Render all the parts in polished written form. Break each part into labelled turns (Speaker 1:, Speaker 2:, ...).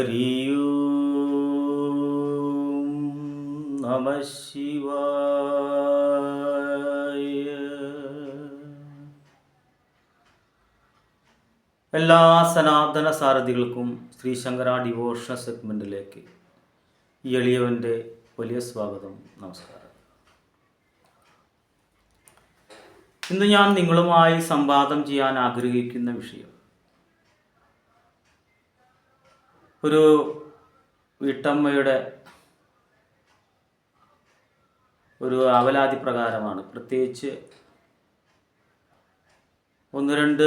Speaker 1: ഹരി ഓം നമഃ ശിവായ. എല്ലാ സനാതന സാരഥികൾക്കും ശ്രീ ശങ്കര ഡിവോഷണൽ സെഗ്മെൻറ്റിലേക്ക് ഈ എളിയവൻ്റെ വലിയ സ്വാഗതം, നമസ്കാരം. ഇന്ന് ഞാൻ നിങ്ങളുമായി സംവാദം ചെയ്യാൻ ആഗ്രഹിക്കുന്ന വിഷയം ഒരു വീട്ടമ്മയുടെ ഒരു അവലാതി പ്രകാരമാണ്. പ്രത്യേകിച്ച് ഒന്ന് രണ്ട്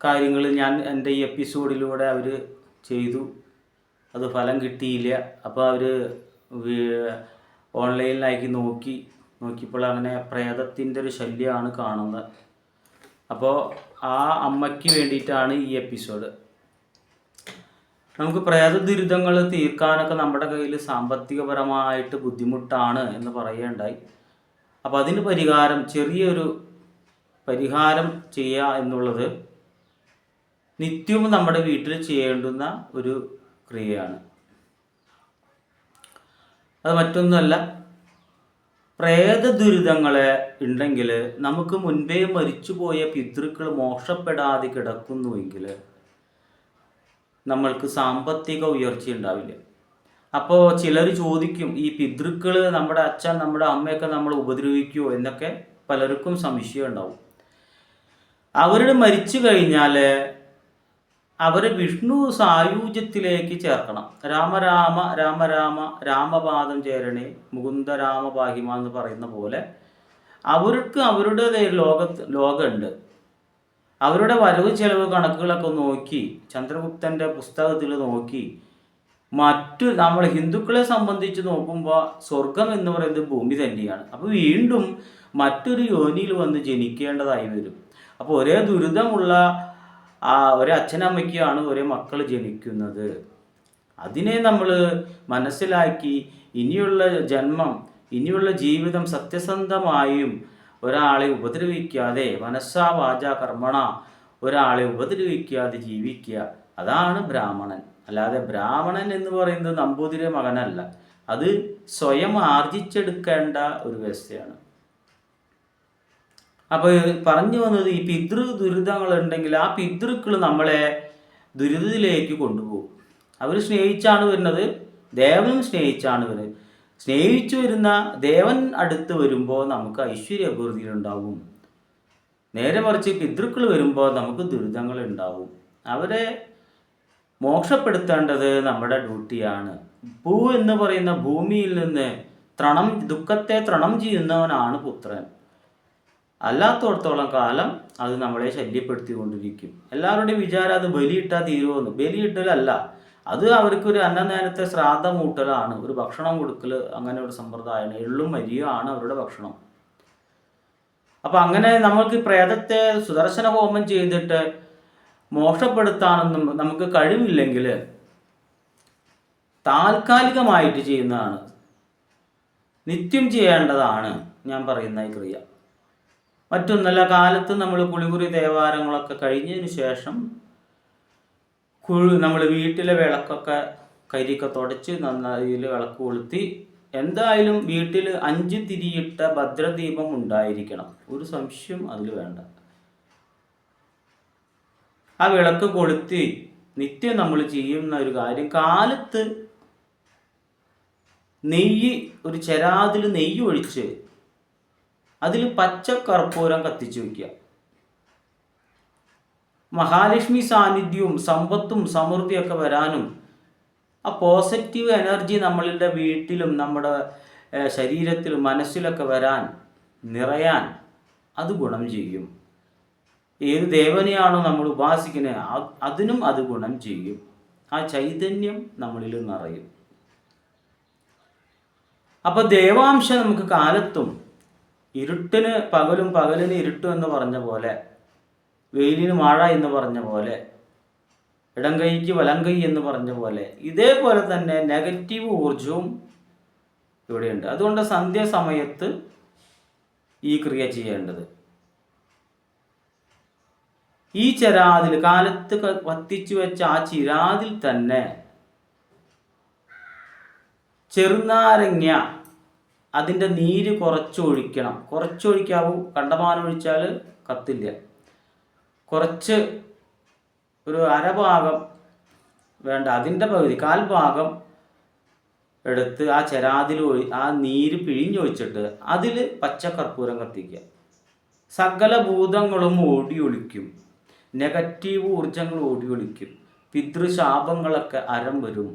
Speaker 1: കാര്യങ്ങൾ ഞാൻ എൻ്റെ ഈ എപ്പിസോഡിലൂടെ അവർ ചെയ്തു, അത് ഫലം കിട്ടിയില്ല. അപ്പോൾ അവർ ഓൺലൈനിലാക്കി നോക്കിയപ്പോൾ അങ്ങനെ പ്രേതത്തിൻ്റെ ഒരു ശല്യമാണ് കാണുന്നത്. അപ്പോൾ ആ അമ്മയ്ക്ക് വേണ്ടിയിട്ടാണ് ഈ എപ്പിസോഡ്. നമുക്ക് പ്രേത ദുരിതങ്ങൾ തീർക്കാനൊക്കെ നമ്മുടെ കയ്യിൽ സാമ്പത്തികപരമായിട്ട് ബുദ്ധിമുട്ടാണ് എന്ന് പറയേണ്ടായി. അപ്പോൾ അതിന് ചെറിയൊരു പരിഹാരം ചെയ്യുക എന്നുള്ളത് നിത്യവും നമ്മുടെ വീട്ടിൽ ചെയ്യേണ്ടുന്ന ഒരു ക്രിയയാണ്. അത് മറ്റൊന്നുമല്ല, പ്രേത ദുരിതങ്ങളെ ഉണ്ടെങ്കിൽ നമുക്ക് മുൻപേ മരിച്ചുപോയ പിതൃക്കൾ മോക്ഷപ്പെടാതെ കിടക്കുന്നുവെങ്കിൽ നമ്മൾക്ക് സാമ്പത്തിക ഉയർച്ച ഉണ്ടാവില്ല. അപ്പോൾ ചിലർ ചോദിക്കും, ഈ പിതൃക്കൾ നമ്മുടെ അച്ഛൻ നമ്മുടെ അമ്മയൊക്കെ നമ്മൾ ഉപദ്രവിക്കുമോ എന്നൊക്കെ പലർക്കും സംശയം ഉണ്ടാവും. അവരുടെ മരിച്ചു കഴിഞ്ഞാൽ അവരെ വിഷ്ണു സായുജ്യത്തിലേക്ക് ചേർക്കണം. രാമ രാമ രാമ രാമ രാമപാദം ചേരണേ മുകുന്ദ രാമ പാഹിമ എന്ന് പറയുന്ന പോലെ അവർക്ക് അവരുടേതായ ലോകമുണ്ട്. അവരുടെ വരവ് ചെലവ് കണക്കുകളൊക്കെ നോക്കി ചന്ദ്രഗുപ്തൻ്റെ പുസ്തകത്തിൽ നോക്കി നമ്മൾ ഹിന്ദുക്കളെ സംബന്ധിച്ച് നോക്കുമ്പോൾ സ്വർഗം എന്ന് പറയുന്നത് ഭൂമി തന്നെയാണ്. അപ്പോൾ വീണ്ടും മറ്റൊരു യോനിയിൽ വന്ന് ജനിക്കേണ്ടതായി വരും. അപ്പോൾ ഒരേ ദുരിതമുള്ള ഒരേ അച്ഛനമ്മയ്ക്കാണ് ഒരേ മക്കൾ ജനിക്കുന്നത്. അതിനെ നമ്മൾ മനസ്സിലാക്കി ഇനിയുള്ള ജീവിതം സത്യസന്ധമായും ഒരാളെ ഉപദ്രവിക്കാതെ മനസ്സാ വാച കർമ്മണ ഒരാളെ ഉപദ്രവിക്കാതെ ജീവിക്കുക, അതാണ് ബ്രാഹ്മണൻ. അല്ലാതെ ബ്രാഹ്മണൻ എന്ന് പറയുന്നത് നമ്പൂതിരി മകനല്ല, അത് സ്വയം ആർജിച്ചെടുക്കേണ്ട ഒരു വ്യവസ്ഥയാണ്. അപ്പോൾ പറഞ്ഞു വന്നത്, ഈ ദുരിതങ്ങളുണ്ടെങ്കിൽ ആ പിതൃക്കൾ നമ്മളെ ദുരിതത്തിലേക്ക് കൊണ്ടുപോകും. അവർ സ്നേഹിച്ചാണ് വരുന്നത്, ദേവനും സ്നേഹിച്ചാണ് വരുന്നത്. സ്നേഹിച്ചു വരുന്ന ദേവൻ അടുത്ത് വരുമ്പോൾ നമുക്ക് ഐശ്വര്യപൂർത്തിയിലുണ്ടാവും. നേരെ മറിച്ച് പിതൃക്കൾ വരുമ്പോൾ നമുക്ക് ദുരിതങ്ങൾ ഉണ്ടാവും. അവരെ മോക്ഷപ്പെടുത്തേണ്ടത് നമ്മുടെ ഡ്യൂട്ടിയാണ്. പൂ എന്ന് പറയുന്ന ഭൂമിയിൽ നിന്ന് ദുഃഖത്തെ തൃണം ചെയ്യുന്നവനാണ് പുത്രൻ. അല്ലാത്തോടത്തോളം കാലം അത് നമ്മളെ ശല്യപ്പെടുത്തിക്കൊണ്ടിരിക്കും. എല്ലാവരുടെയും വിചാരം അത് ബലിയിട്ടാൽ തീരുമെന്ന്. ബലിയിട്ടലല്ല, അത് അവർക്കൊരു അന്നനേരത്തെ ശ്രാദ്ധം മൂട്ടലാണ്, ഒരു ഭക്ഷണം കൊടുക്കൽ, അങ്ങനെ ഒരു സമ്പ്രദായമാണ്. എള്ളും അരിയുമാണ് അവരുടെ ഭക്ഷണം. അപ്പം അങ്ങനെ നമുക്ക് പ്രേതത്തെ സുദർശന ഹോമം ചെയ്തിട്ട് മോക്ഷപ്പെടുത്താനൊന്നും നമുക്ക് കഴിവില്ലെങ്കിൽ താൽക്കാലികമായിട്ട് ചെയ്യുന്നതാണ്. നിത്യം ചെയ്യേണ്ടതാണ് ഞാൻ പറയുന്ന ഈ ക്രിയ. മറ്റൊന്നല്ല, കാലത്ത് നമ്മൾ കുളികുറി ദേവാരങ്ങളൊക്കെ കഴിഞ്ഞതിന് ശേഷം നമ്മൾ വീട്ടിലെ വിളക്കൊക്കെ കരിയൊക്കെ തുടച്ച് നന്നായി വിളക്ക് കൊളുത്തി, എന്തായാലും വീട്ടിൽ 5 തിരിയിട്ട ഭദ്രദീപം ഉണ്ടായിരിക്കണം. ഒരു സംശയം അതിൽ വേണ്ട. ആ വിളക്ക് കൊളുത്തി നിത്യം നമ്മൾ ചെയ്യുന്ന ഒരു കാര്യം, കാലത്ത് ഒരു ചെരാതിൽ നെയ്യ് ഒഴിച്ച് അതിൽ പച്ചക്കർപ്പൂരം കത്തിച്ചു വയ്ക്കുക. മഹാലക്ഷ്മി സാന്നിധ്യവും സമ്പത്തും സമൃദ്ധിയൊക്കെ വരാനും ആ പോസിറ്റീവ് എനർജി നമ്മളുടെ വീട്ടിലും നമ്മുടെ ശരീരത്തിലും മനസ്സിലൊക്കെ നിറയാൻ അത് ഗുണം ചെയ്യും. ഏത് ദേവനെയാണോ നമ്മൾ ഉപാസിക്കുന്നത് അതിനും അത് ഗുണം ചെയ്യും. ആ ചൈതന്യം നമ്മളിൽ നിറയും. അപ്പോൾ ദേവാംശം നമുക്ക് കാലത്തും, ഇരുട്ടിന് പകലും പകലിന് ഇരുട്ടും എന്ന് പറഞ്ഞ പോലെ, വെയിലിന് മഴ എന്ന് പറഞ്ഞ പോലെ, ഇടം കൈക്ക് വലം കൈ എന്ന് പറഞ്ഞ പോലെ, ഇതേപോലെ തന്നെ നെഗറ്റീവ് ഊർജവും ഇവിടെയുണ്ട്. അതുകൊണ്ട് സന്ധ്യാസമയത്ത് ഈ ക്രിയ ചെയ്യേണ്ടത്. ഈ ചിരാതിൽ കാലത്ത് കത്തിച്ചു വെച്ച ആ ചിരാതിൽ തന്നെ ചെറുനാരങ്ങ അതിൻ്റെ നീര് കുറച്ചൊഴിക്കണം. കുറച്ചൊഴിക്കാവൂ, കണ്ടമാനം ഒഴിച്ചാൽ കത്തില്ല. കുറച്ച് ഒരു അരഭാഗം വേണ്ട, അതിൻ്റെ പകുതി, കാൽഭാഗം എടുത്ത് ആ ചെരാതിൽ ആ നീര് പിഴിഞ്ഞൊഴിച്ചിട്ട് അതിൽ പച്ചക്കർപ്പൂരം കത്തിക്കുക. സകല ഭൂതങ്ങളും ഓടി ഒളിക്കും, നെഗറ്റീവ് ഊർജങ്ങൾ ഓടി ഒളിക്കും, പിതൃശാപങ്ങളൊക്കെ അരം വരും.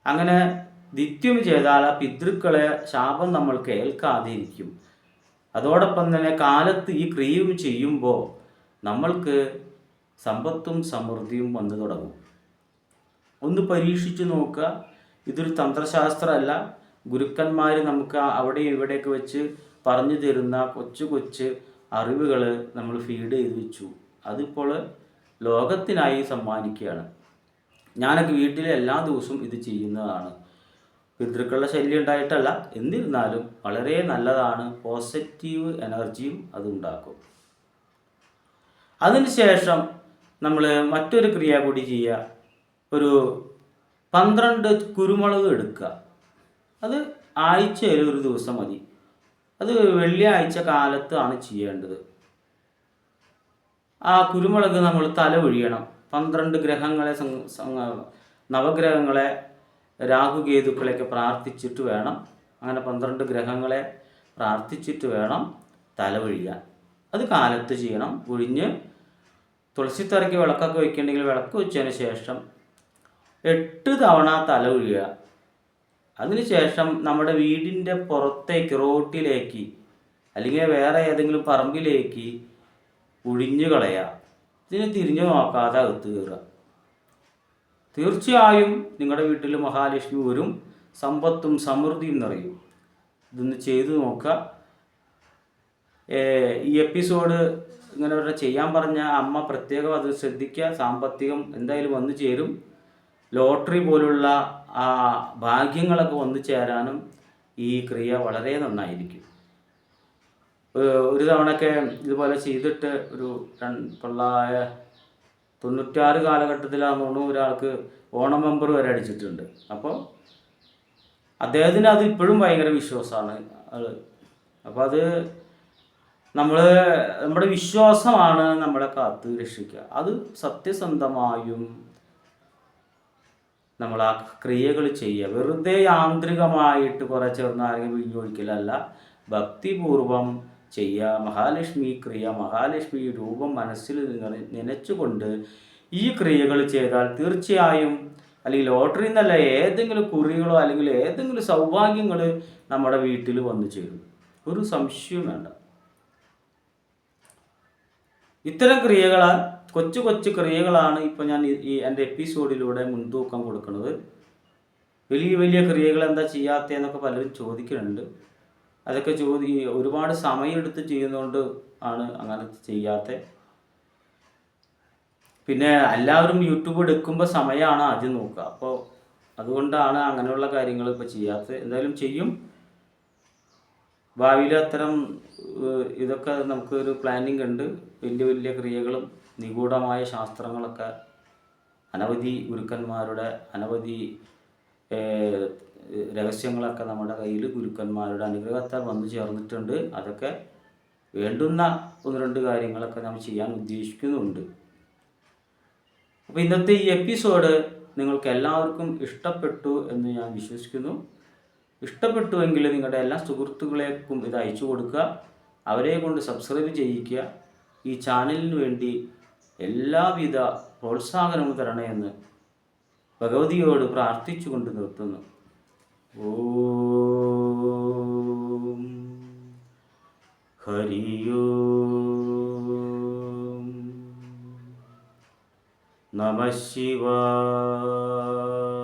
Speaker 1: അങ്ങനെ നിത്യം ചെയ്താൽ ആ പിതൃക്കളെ ശാപം നമ്മൾ കേൾക്കാതിരിക്കും. അതോടൊപ്പം തന്നെ കാലത്ത് ഈ ക്രിയയും ചെയ്യുമ്പോൾ നമ്മൾക്ക് സമ്പത്തും സമൃദ്ധിയും വന്നു തുടങ്ങും. ഒന്ന് പരീക്ഷിച്ച് നോക്കുക. ഇതൊരു തന്ത്രശാസ്ത്രമല്ല. ഗുരുക്കന്മാർ നമുക്ക് അവിടെയും ഇവിടെയൊക്കെ വെച്ച് പറഞ്ഞു തരുന്ന കൊച്ചു കൊച്ചു അറിവുകൾ നമ്മൾ ഫീഡ് ചെയ്ത് വെച്ചു. അതിപ്പോൾ ലോകത്തിനായി സമ്മാനിക്കുകയാണ്. ഞാനൊക്കെ വീട്ടിൽ എല്ലാ ദിവസവും ഇത് ചെയ്യുന്നതാണ്. പിതൃക്കളുടെ ശല്യം ഉണ്ടായിട്ടല്ല, എന്നിരുന്നാലും വളരെ നല്ലതാണ്. പോസിറ്റീവ് എനർജിയും അതുണ്ടാക്കും. അതിനുശേഷം നമ്മൾ മറ്റൊരു ക്രിയ കൂടി ചെയ്യുക. ഒരു 12 കുരുമുളക് എടുക്കുക. അത് ആഴ്ചയിൽ ഒരു ദിവസം മതി. അത് വെള്ളിയാഴ്ച കാലത്താണ് ചെയ്യേണ്ടത്. ആ കുരുമുളക് നമ്മൾ തല ഒഴിയണം. 12 ഗ്രഹങ്ങളെ നവഗ്രഹങ്ങളെ രാഹുകേതുക്കളെയൊക്കെ പ്രാർത്ഥിച്ചിട്ട് വേണം, അങ്ങനെ 12 ഗ്രഹങ്ങളെ പ്രാർത്ഥിച്ചിട്ട് വേണം തല ഒഴിയാൻ. അത് കാലത്ത് ചെയ്യണം. ഒഴിഞ്ഞ് തുളസിത്തറയ്ക്ക് വിളക്കൊക്കെ വയ്ക്കുന്നുണ്ടെങ്കിൽ വിളക്ക് വെച്ചതിന് ശേഷം 8 തവണ തല ഒഴിയുക. അതിനുശേഷം നമ്മുടെ വീടിൻ്റെ പുറത്തേക്ക്, റോട്ടിലേക്ക് അല്ലെങ്കിൽ വേറെ ഏതെങ്കിലും പറമ്പിലേക്ക് ഒഴിഞ്ഞു കളയുക. ഇതിന് തിരിഞ്ഞു നോക്കാതെ അകത്ത് കയറുക. തീർച്ചയായും നിങ്ങളുടെ വീട്ടിൽ മഹാലക്ഷ്മി വരും, സമ്പത്തും സമൃദ്ധിയും നിറയും. ഇതൊന്ന് ചെയ്തു നോക്കുക. ഈ എപ്പിസോഡ് ഇങ്ങനെ ചെയ്യാൻ പറഞ്ഞ അമ്മ പ്രത്യേകം അത് ശ്രദ്ധിക്കുക. സാമ്പത്തികം എന്തായാലും വന്നു ചേരും. ലോട്ടറി പോലുള്ള ആ ഭാഗ്യങ്ങളൊക്കെ വന്നു ചേരാനും ഈ ക്രിയ വളരെ നന്നായിരിക്കും. ഒരു തവണയൊക്കെ ഇതുപോലെ ചെയ്തിട്ട് ഒരു 1996 കാലഘട്ടത്തിലാണെന്ന് ഒരാൾക്ക് ഓണം മെമ്പർ വരെ അടിച്ചിട്ടുണ്ട്. അപ്പോൾ അദ്ദേഹത്തിന് അത് ഇപ്പോഴും ഭയങ്കര വിശ്വാസമാണ്. അപ്പോൾ അത് നമ്മുടെ വിശ്വാസമാണ് നമ്മളെ കാത്ത് രക്ഷിക്കുക. അത് സത്യസന്ധമായും നമ്മൾ ആ ക്രിയകൾ ചെയ്യുക. വെറുതെ യാന്ത്രികമായിട്ട് കുറേ ചെറുനാരങ്ങ പിഴിഞ്ഞൊഴിക്കലല്ല, ഭക്തിപൂർവം ചെയ്യുക. മഹാലക്ഷ്മി ക്രിയ, മഹാലക്ഷ്മി രൂപം മനസ്സിൽ നനച്ചുകൊണ്ട് ഈ ക്രിയകൾ ചെയ്താൽ തീർച്ചയായും, അല്ലെങ്കിൽ ലോട്ടറി എന്നല്ല, ഏതെങ്കിലും കുറികളോ അല്ലെങ്കിൽ ഏതെങ്കിലും സൗഭാഗ്യങ്ങൾ നമ്മുടെ വീട്ടിൽ വന്നു ചേരും. ഒരു സംശയവും വേണ്ട. ഇത്തരം ക്രിയകളാൽ, കൊച്ചു കൊച്ചു ക്രിയകളാണ് ഇപ്പോൾ ഞാൻ എൻ്റെ എപ്പിസോഡിലൂടെ മുൻതൂക്കം കൊടുക്കുന്നത്. വലിയ വലിയ ക്രിയകൾ എന്താ ചെയ്യാത്തതെന്നൊക്കെ പലരും ചോദിക്കുന്നുണ്ട്. അതൊക്കെ ഒരുപാട് സമയമെടുത്ത് ചെയ്യുന്നതുകൊണ്ട് ആണ് അങ്ങനെ ചെയ്യാത്തത്. പിന്നെ എല്ലാവരും യൂട്യൂബ് എടുക്കുമ്പോൾ സമയമാണ് ആദ്യം നോക്കുക. അപ്പോൾ അതുകൊണ്ടാണ് അങ്ങനെയുള്ള കാര്യങ്ങൾ ഇപ്പോൾ ചെയ്യാത്തത്. എന്തായാലും ചെയ്യും. ഭാവിയിൽ അത്തരം ഇതൊക്കെ നമുക്കൊരു പ്ലാനിങ് ഉണ്ട്. വലിയ വലിയ ക്രിയകളും നിഗൂഢമായ ശാസ്ത്രങ്ങളൊക്കെ അനവധി ഗുരുക്കന്മാരുടെ അനവധി രഹസ്യങ്ങളൊക്കെ നമ്മുടെ കയ്യിൽ ഗുരുക്കന്മാരുടെ അനുഗ്രഹത്താൽ വന്നു ചേർന്നിട്ടുണ്ട്. അതൊക്കെ വേണ്ടുന്ന 1-2 കാര്യങ്ങളൊക്കെ നമ്മൾ ചെയ്യാൻ ഉദ്ദേശിക്കുന്നുണ്ട്. അപ്പോൾ ഇന്നത്തെ ഈ എപ്പിസോഡ് നിങ്ങൾക്ക് എല്ലാവർക്കും ഇഷ്ടപ്പെട്ടു എന്ന് ഞാൻ വിശ്വസിക്കുന്നു. ഇഷ്ടപ്പെട്ടുവെങ്കിൽ നിങ്ങളുടെ എല്ലാ സുഹൃത്തുക്കളേക്കും ഇത് അയച്ചു കൊടുക്കുക. അവരെ കൊണ്ട് സബ്സ്ക്രൈബ് ചെയ്യിക്കുക. ഈ ചാനലിന് വേണ്ടി എല്ലാവിധ പ്രോത്സാഹനവും തരണമെന്ന് ഭഗവതിയോട് പ്രാർത്ഥിച്ചുകൊണ്ട് നിർത്തുന്നു. ഓം ഹരിയോം നമഃ ശിവായ.